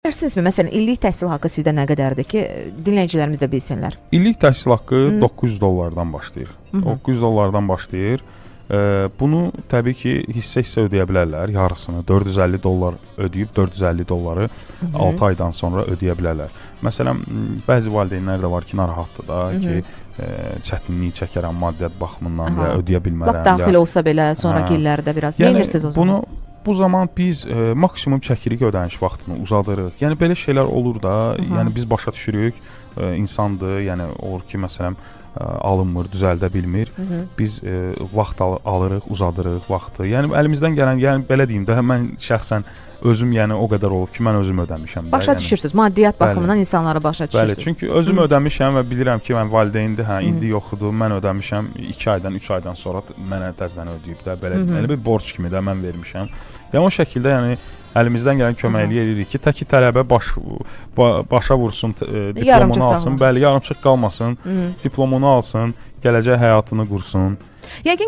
Bilirsinizmi, məsələn, illik təhsil haqqı sizdə nə qədərdir ki, dinləyicilərimiz də bilsinlər? İllik təhsil haqqı $900 başlayır. $900 başlayır. Bunu təbii ki, hissə-hissə ödəyə bilərlər, yarısını. $450 ödəyib $450 6 aydan sonra ödəyə bilərlər. Məsələn, bəzi valideynlər də var ki, narahatdır da ki, çətinlik çəkərəm maddiyyat baxımından və ödəyə bilmərəm. Lap daxil olsa belə, sonraki illərdə biraz. Nə edirsiniz o zaman? Bu zaman biz maksimum çəkirik ödəniş vaxtını uzadırıq. Yəni belə şeylər olur da, yəni biz başa düşürük, insandır, yəni olur ki, məsələn, alınmır, düzəldə bilmir. Biz vaxt alırıq, uzadırıq vaxtı. Yəni əlimizdən gələn, yəni belə deyim də, mən şəxsən özüm yəni o qədər olub ki, mən özüm ödəmişəm. Başa düşürsüz, maddiyyat baxımından insanları başa düşürsüz. Bəli, çünki özüm ödəmişəm və bilirəm ki, mən valideyndir, indi yoxdur, mən ödəmişəm, 2 aydan, 3 aydan sonra mənə təzədən ödəyib də, belə bir borc kimi də mən vermişəm. Yəni o şəkildə, yəni əlimizdən gələn köməkliyi edirik ki, təki tələbə başa vursun, diplomunu alsın, bəli, yarımçıq qalmasın, diplomunu alsın, gələcək həyatını qursun. Yəqin ki,